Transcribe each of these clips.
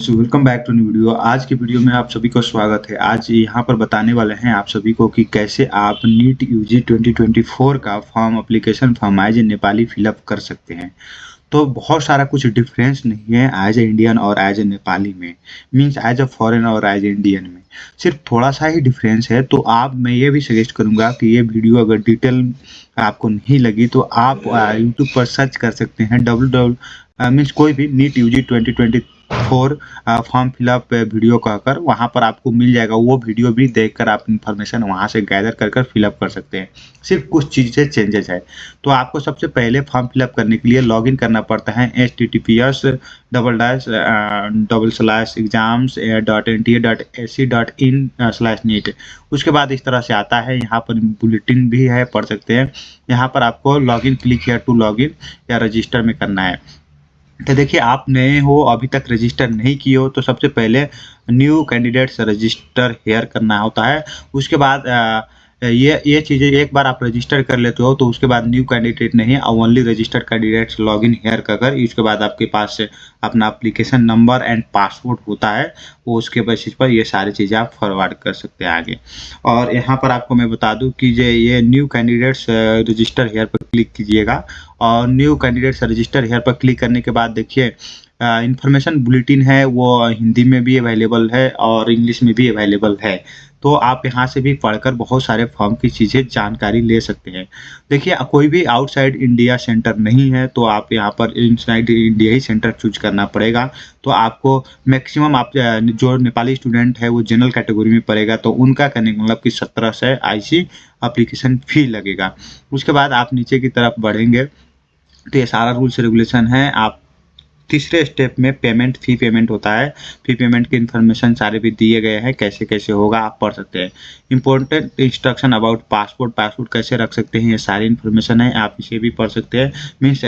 So welcome back to new video. आज की video में आप सभी को स्वागत है। आज यहाँ पर बताने वाले हैं आप सभी को कि कैसे आप नीट यूजी 2024 का form application form as a Nepali fill up कर सकते हैं। तो बहुत सारा कुछ डिफरेंस नहीं है एज ए इंडियन और एज ए नेपाली में, मीन्स एज ए फॉरेन और एज ए इंडियन में सिर्फ थोड़ा सा ही डिफरेंस है। तो मैं ये भी सजेस्ट करूँगा कि ये वीडियो अगर डिटेल आपको नहीं लगी तो आप यूट्यूब पर सर्च कर सकते हैं मीन्स कोई भी NEET UG 2024 form fill up video कहकर, वहाँ पर आपको मिल जाएगा। वो वीडियो भी देखकर आप इंफॉर्मेशन वहाँ से गैदर कर फिलअप कर सकते हैं। सिर्फ कुछ चीज़ें चेंजेस है। तो आपको सबसे पहले फॉर्म फिलअप करने के लिए लॉगिन करना पड़ता है https://exams.nta.ac.in/neet। उसके बाद इस तरह से आता है। यहाँ पर बुलेटिन भी है, पढ़ सकते हैं। यहाँ पर आपको login click here to login या रजिस्टर में करना है। तो देखिए, आप नए हो, अभी तक रजिस्टर नहीं किए हो, तो सबसे पहले न्यू कैंडिडेट्स रजिस्टर हेयर करना होता है। उसके बाद ये चीज़ें एक बार आप रजिस्टर कर लेते हो तो उसके बाद न्यू कैंडिडेट नहीं, only registered candidates login here कर उसके बाद आपके पास अपना एप्लीकेशन नंबर एंड पासवर्ड होता है। वो उसके बेसिस पर ये सारी चीज़ें आप फॉरवर्ड कर सकते हैं आगे। और यहाँ पर आपको मैं बता दूँ कि ये न्यू कैंडिडेट्स रजिस्टर हेयर पर क्लिक कीजिएगा और न्यू कैंडिडेट्स रजिस्टर हेयर पर क्लिक करने के बाद देखिए इंफॉर्मेशन बुलेटिन है, वो हिंदी में भी अवेलेबल है और इंग्लिश में भी अवेलेबल है। तो आप यहाँ से भी पढ़कर बहुत सारे फॉर्म की चीज़ें जानकारी ले सकते हैं। देखिए, कोई भी आउटसाइड इंडिया सेंटर नहीं है, तो आप यहाँ पर इनसाइड इंडिया ही सेंटर चूज करना पड़ेगा। तो आपको मैक्सिमम आप जो नेपाली स्टूडेंट है वो जनरल कैटेगरी में पड़ेगा, तो उनका करने का मतलब कि 1700 IC एप्लीकेशन फी लगेगा। उसके बाद आप नीचे की तरफ बढ़ेंगे तो ये सारा रूल्स रेगुलेशन है। आप तीसरे स्टेप में फी पेमेंट होता है। फी पेमेंट के इन्फॉर्मेशन सारे भी दिए गए हैं, कैसे कैसे होगा आप पढ़ सकते हैं। इंपॉर्टेंट इंस्ट्रक्शन अबाउट पासपोर्ट कैसे रख सकते हैं, ये सारी इन्फॉर्मेशन है, आप इसे भी पढ़ सकते हैं। मीन्स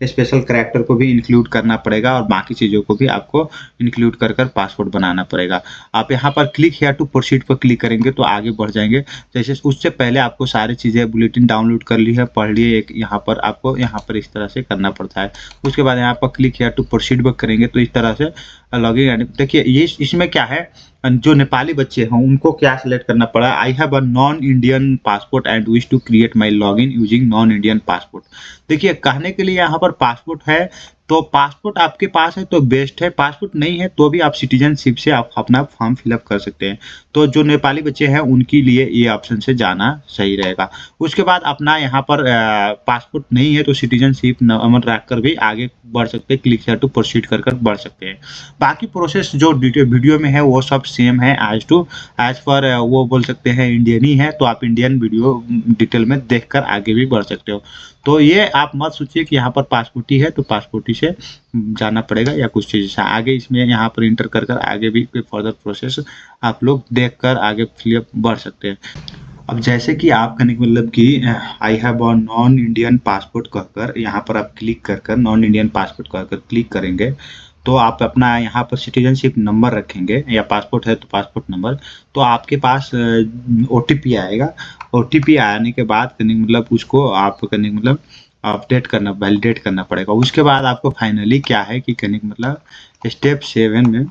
स्पेशल कैरेक्टर को भी इंक्लूड करना पड़ेगा और बाकी चीज़ों को भी आपको इंक्लूड कर पासपोर्ट बनाना पड़ेगा। आप यहाँ पर क्लिक हियर टू प्रोसीड पर क्लिक करेंगे तो आगे बढ़ जाएंगे। जैसे उससे पहले आपको सारी चीज़ें बुलेटिन डाउनलोड कर ली है, पढ़ लिए। एक यहाँ पर आपको यहाँ पर इस तरह से करना पड़ता है। उसके बाद यहाँ पर click here to proceed work करेंगे तो इस तरह से लॉगिन। देखिए, ये इसमें क्या है, जो नेपाली बच्चे हैं उनको क्या सिलेक्ट करना पड़ा। I have a non Indian passport and wish to create my login using non Indian passport. देखिए, कहने के लिए यहाँ पर पासपोर्ट है, तो पासपोर्ट आपके पास है तो बेस्ट है। पासपोर्ट नहीं है तो भी आप सिटीजनशिप से आप अपना फॉर्म फिलअप कर सकते हैं। तो जो नेपाली बच्चे हैं उनके लिए ये ऑप्शन से जाना सही रहेगा। उसके बाद अपना यहाँ पर पासपोर्ट नहीं है तो सिटीजनशिप नंबर रखकर भी आगे बढ़ सकते हैं। क्लिक हियर टू प्रोसीड कर बढ़ सकते हैं। बाकी प्रोसेस जो वीडियो में है वो सब सेम है एज पर वो बोल सकते हैं इंडियन ही है, तो आप इंडियन वीडियो डिटेल में देखकर आगे भी बढ़ सकते हो। तो ये आप मत सोचिए कि यहाँ पर पासपोर्ट ही है तो पासपोर्ट ही से जाना पड़ेगा या कुछ चीज़ आगे। इसमें यहाँ पर इंटर कर आगे भी कोई फर्दर प्रोसेस आप लोग देखकर आगे फिलअप बढ़ सकते हैं। अब जैसे कि आप कहने का मतलब कि आई have a non Indian passport कहकर यहाँ पर आप क्लिक कर नॉन इंडियन पासपोर्ट कहकर क्लिक करेंगे तो आप अपना यहाँ पर सिटीजनशिप नंबर रखेंगे या पासपोर्ट है तो पासपोर्ट नंबर। तो आपके पास OTP आएगा। OTP आने के बाद करने मतलब उसको आप करने मतलब अपडेट करना, वैलिडेट करना पड़ेगा। उसके बाद आपको फाइनली क्या है कि करने मतलब स्टेप 7 में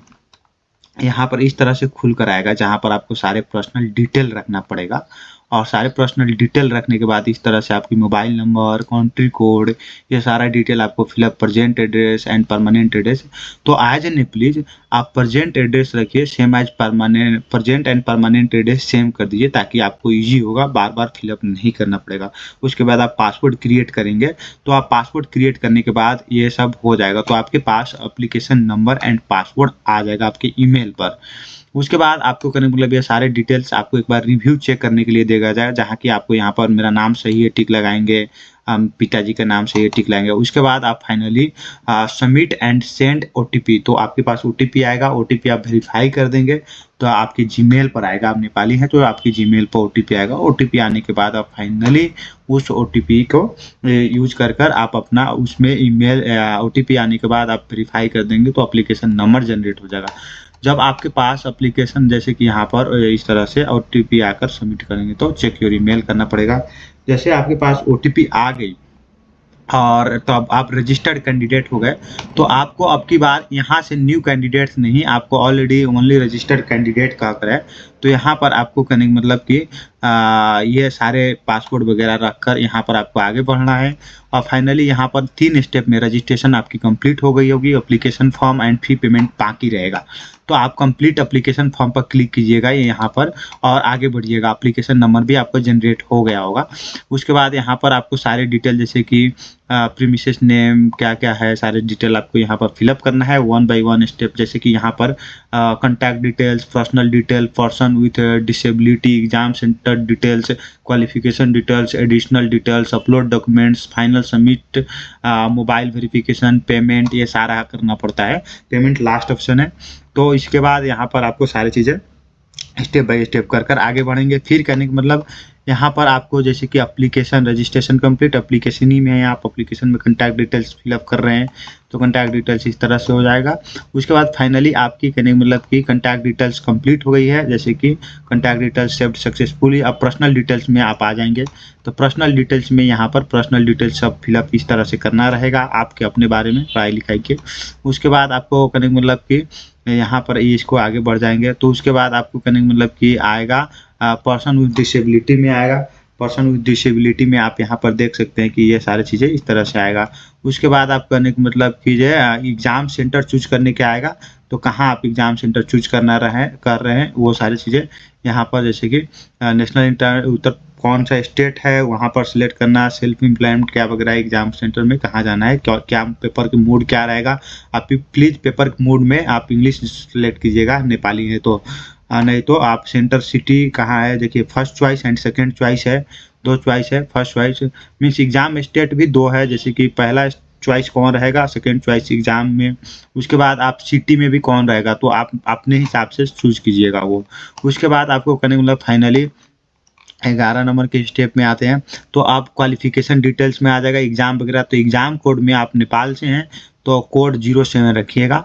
यहाँ पर इस तरह से खुल कर आएगा, जहाँ पर आपको सारे पर्सनल डिटेल रखना पड़ेगा। और सारे पर्सनल डिटेल रखने के बाद इस तरह से आपकी मोबाइल नंबर, कंट्री कोड, ये सारा डिटेल आपको fill up, present address and permanent address. तो एज एन प्लीज आप प्रेजेंट एड्रेस रखिए same as permanent, present and permanent address same कर दीजिए ताकि आपको इजी होगा, बार बार फिलअप नहीं करना पड़ेगा। उसके बाद आप पासवर्ड क्रिएट करेंगे तो आप पासवर्ड क्रिएट करने के बाद ये सब हो जाएगा तो आपके पास एप्लीकेशन नंबर एंड पासवर्ड आ जाएगा आपके ईमेल पर। उसके बाद आपको करने मतलब ये सारे डिटेल्स आपको एक बार रिव्यू चेक करने के लिए देगा जाए, जहाँ कि आपको यहाँ पर मेरा नाम सही है टिक लगाएंगे, पिताजी का नाम सही है टिक लगाएंगे। उसके बाद आप finally submit and send OTP। तो आपके पास OTP आएगा, OTP आप वेरीफाई कर देंगे तो आपके जीमेल पर आएगा। आप नेपाली हैं तो आपकी जीमेल पर OTP आएगा। OTP आने के बाद आप फाइनली उस OTP को यूज कर आप अपना उसमें ईमेल OTP आने के बाद आप वेरीफाई कर देंगे तो एप्लीकेशन नंबर जनरेट हो जाएगा। जब आपके पास एप्लीकेशन जैसे कि यहाँ पर इस तरह से OTP आकर सबमिट करेंगे तो चेक योर ईमेल करना पड़ेगा। जैसे आपके पास OTP आ गई और तो अब आप रजिस्टर्ड कैंडिडेट हो गए, तो आपको अब की बार यहाँ से न्यू कैंडिडेट्स नहीं, आपको ऑलरेडी ओनली रजिस्टर्ड कैंडिडेट कहकर है। तो यहाँ पर आपको करने मतलब कि ये सारे पासपोर्ट वगैरह रखकर यहाँ पर आपको आगे बढ़ना है। और फाइनली यहाँ पर 3 स्टेप में रजिस्ट्रेशन आपकी कंप्लीट हो गई होगी, application form and fee payment बाकी रहेगा। तो आप कंप्लीट एप्लीकेशन फॉर्म पर क्लिक कीजिएगा यहाँ पर और आगे बढ़िएगा। एप्लीकेशन नंबर भी आपको जनरेट हो गया होगा। उसके बाद यहाँ पर आपको सारे डिटेल जैसे कि प्रीमिसेस नेम क्या क्या है, सारे डिटेल आपको यहाँ पर फिलअप करना है 1 बाय 1 स्टेप। जैसे कि यहाँ पर contact details, personal detail, person with disability, exam centre details, qualification details, additional details, upload documents, final submit, mobile verification, payment, ये सारा करना पड़ता है। पेमेंट लास्ट ऑप्शन है। तो इसके बाद यहाँ पर आपको सारी चीज़ें स्टेप बाय स्टेप कर कर आगे बढ़ेंगे। फिर करने का मतलब यहाँ पर आपको जैसे कि एप्लीकेशन रजिस्ट्रेशन कंप्लीट, एप्लीकेशन ही में आप एप्लीकेशन में कॉन्टैक्ट डिटेल्स फिलअप कर रहे हैं तो कॉन्टैक्ट डिटेल्स इस तरह से हो जाएगा। उसके बाद फाइनली आपकी करने मतलब कि कॉन्टैक्ट डिटेल्स कंप्लीट हो गई है, जैसे कि कॉन्टैक्ट डिटेल्स सेव्ड सक्सेसफुली। अब पर्सनल डिटेल्स में आप आ जाएंगे, तो पर्सनल डिटेल्स में यहाँ पर पर्सनल डिटेल्स सब फिलअप इस तरह से करना रहेगा आपके अपने बारे में पढ़ाई लिखाई के। उसके बाद आपको करने मतलब कि यहाँ पर इसको आगे बढ़ जाएंगे। तो उसके बाद आपको करने मतलब कि आएगा पर्सन विद डिसेबिलिटी में आएगा। पर्सन विद डिसेबिलिटी में आप यहाँ पर देख सकते हैं कि ये सारी चीज़ें इस तरह से आएगा। उसके बाद आप करने का मतलब कीजिए एग्ज़ाम सेंटर चूज करने के आएगा, तो कहाँ आप एग्ज़ाम सेंटर चूज कर रहे हैं वो सारी चीज़ें यहाँ पर, जैसे कि नेशनल इंटर उत्तर कौन सा स्टेट है वहाँ पर सिलेक्ट करना, सेल्फ एम्प्लॉयमेंट क्या वगैरह, एग्जाम सेंटर में कहाँ जाना है, क्या पेपर के मोड क्या रहेगा। आप प्लीज़ पेपर मोड में आप इंग्लिश सेलेक्ट कीजिएगा, नेपाली है तो नहीं तो आप सेंटर सिटी कहाँ है। देखिए first choice and second choice है, 2 चॉइस है। First choice means exam state भी 2 है, जैसे कि पहला चॉइस कौन रहेगा, सेकंड चॉइस एग्जाम में। उसके बाद आप सिटी में भी कौन रहेगा, तो आप अपने हिसाब से चूज कीजिएगा वो। उसके बाद आपको करने मतलब फाइनली 11 नंबर के स्टेप में आते हैं, तो आप क्वालिफिकेशन डिटेल्स में आ जाएगा एग्जाम वगैरह। तो एग्जाम कोड में आप नेपाल से हैं तो कोड 07 रखिएगा,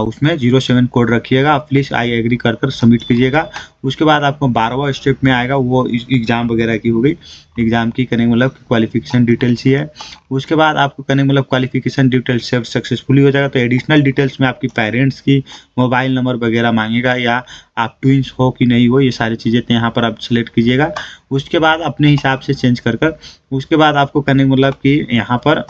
उसमें 07 कोड रखिएगा। प्लीज़ आई एग्री कर कर सबमिट कीजिएगा। उसके बाद आपको 12वां स्टेप में आएगा, वो एग्जाम वगैरह की हो गई, एग्जाम की करने मतलब क्वालिफिकेशन डिटेल्स ही है। उसके बाद आपको करने मतलब क्वालिफिकेशन डिटेल्स सेव सक्सेसफुली हो जाएगा। तो एडिशनल डिटेल्स में आपकी पेरेंट्स की मोबाइल नंबर वगैरह मांगेगा, या आप ट्विंस हो कि नहीं हो, ये सारी चीज़ें तो यहाँ पर आप सेलेक्ट कीजिएगा। उसके बाद अपने हिसाब से चेंज कर कर उसके बाद आपको करने मतलब कि यहाँ पर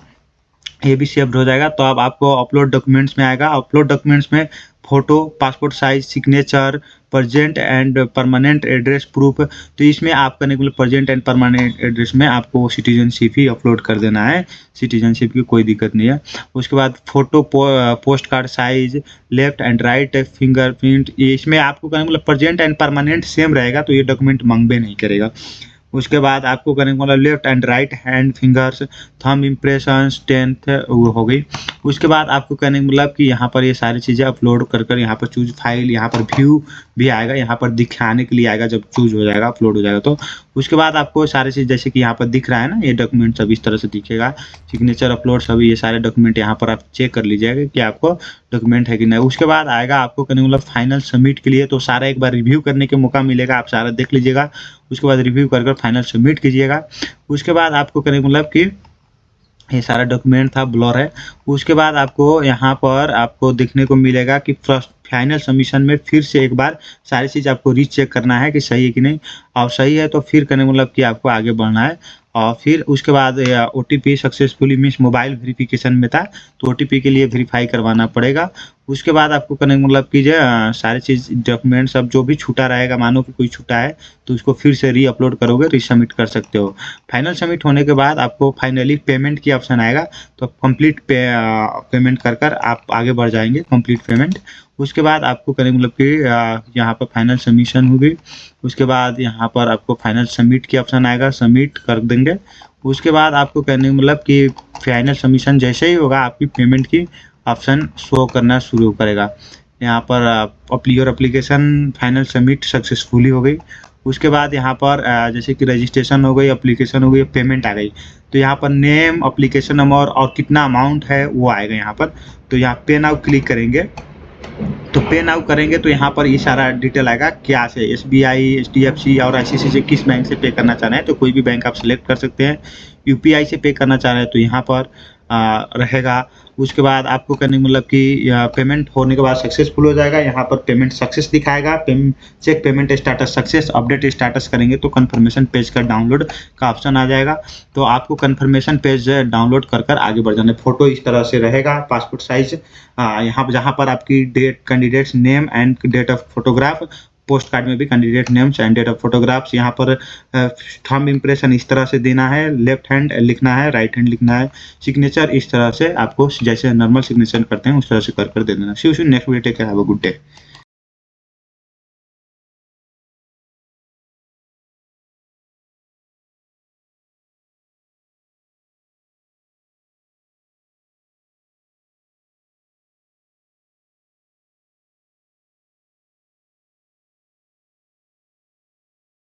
ये भी सेव्ड हो जाएगा। तो अब आपको अपलोड डॉक्यूमेंट्स में आएगा। अपलोड डॉक्यूमेंट्स में photo, passport size, signature, present and permanent address proof. तो इसमें आप करने के लिए प्रेजेंट एंड परमानेंट एड्रेस में आपको सिटीजनशिप ही अपलोड कर देना है, सिटीजनशिप की कोई दिक्कत नहीं है। उसके बाद photo, post card size, left and right fingerprint, ये इसमें आपको करने मतलब प्रेजेंट एंड परमानेंट सेम रहेगा, तो ये डॉक्यूमेंट मांगबे नहीं करेगा। उसके बाद आपको करने को मतलब left and right hand fingers, thumb impression, 10th वो हो गई। उसके बाद आपको करने को मतलब कि यहाँ पर ये सारी चीज़ें अपलोड कर कर यहाँ पर चूज फाइल, यहाँ पर व्यू भी आएगा, यहाँ पर दिखाने के लिए आएगा जब चूज हो जाएगा, अपलोड हो जाएगा। तो उसके बाद आपको सारी चीज़ जैसे कि यहाँ पर दिख रहा है ना, ये डॉक्यूमेंट सब इस तरह से दिखेगा, सिग्नेचर, अपलोड सभी ये सारे डॉक्यूमेंट यहाँ पर आप चेक कर लीजिएगा कि आपको डॉक्यूमेंट है कि नहीं। उसके बाद आएगा आपको करने मतलब फाइनल सबमिट के लिए, तो सारा एक बार रिव्यू करने के मौका मिलेगा, आप सारा देख लीजिएगा। उसके बाद रिव्यू कर फाइनल सबमिट कीजिएगा। उसके बाद आपको करने मतलब कि ये सारा डॉक्यूमेंट था ब्लर है। उसके बाद आपको यहाँ पर आपको देखने को मिलेगा कि फर्स्ट फाइनल सबमिशन में फिर से एक बार सारी चीज़ आपको रीचेक करना है कि सही है कि नहीं, और सही है तो फिर करने मतलब कि आपको आगे बढ़ना है। और फिर उसके बाद OTP successfully means mobile verification में था, तो OTP के लिए वेरीफाई करवाना पड़ेगा। उसके बाद आपको करने मतलब कीजिए सारी चीज़ डॉक्यूमेंट सब जो भी छूटा रहेगा, मानो कि कोई छूटा है तो उसको फिर से री अपलोड करोगे, रीसबमिट कर सकते हो। फाइनल सबमिट होने के बाद आपको फाइनली पेमेंट की ऑप्शन आएगा, तो कंप्लीट पेमेंट कर कर आप आगे बढ़ जाएंगे, कंप्लीट पेमेंट। उसके बाद आपको करने मतलब कि यहाँ पर फाइनल सबमिशन होगी। उसके बाद यहाँ पर आपको फाइनल सबमिट की ऑप्शन आएगा, सबमिट कर देंगे। उसके बाद आपको कहने मतलब कि फाइनल सबमिशन जैसे ही होगा आपकी पेमेंट की ऑप्शन शो करना शुरू करेगा। यहाँ per your application final submit successfully हो गई। उसके बाद यहाँ पर जैसे कि रजिस्ट्रेशन हो गई, एप्लीकेशन हो गई, पेमेंट आ गई, तो यहाँ पर नेम, एप्लीकेशन नंबर और कितना अमाउंट है वो आएगा यहाँ पर। तो यहाँ पे नाउ क्लिक करेंगे, तो पे नाउ करेंगे तो यहाँ पर ये सारा डिटेल आएगा, क्या से SBI, HDFC और ICICI से किस बैंक से पे करना चाह रहे हैं, तो कोई भी बैंक आप सिलेक्ट कर सकते हैं। यूपीआई से पे करना चाह रहे हैं तो यहाँ पर रहेगा। उसके बाद आपको करने मतलब कि पेमेंट होने के बाद सक्सेसफुल हो जाएगा, यहाँ पर पेमेंट सक्सेस दिखाएगा। Cheque payment status success, update status करेंगे तो कंफर्मेशन पेज का डाउनलोड का ऑप्शन आ जाएगा। तो आपको कंफर्मेशन पेज डाउनलोड कर आगे बढ़ जाना। फोटो इस तरह से रहेगा, पासपोर्ट साइज, यहाँ जहाँ पर आपकी date, candidates name and date of photograph, post card में भी candidate names and date of photographs. यहाँ पर थंब इम्प्रेशन इस तरह से देना है, लेफ्ट हैंड लिखना है, राइट हैंड लिखना है, सिग्नेचर इस तरह से आपको जैसे नॉर्मल सिग्नेचर करते हैं उस तरह से कर दे देना। See you next video, take care, have a good day.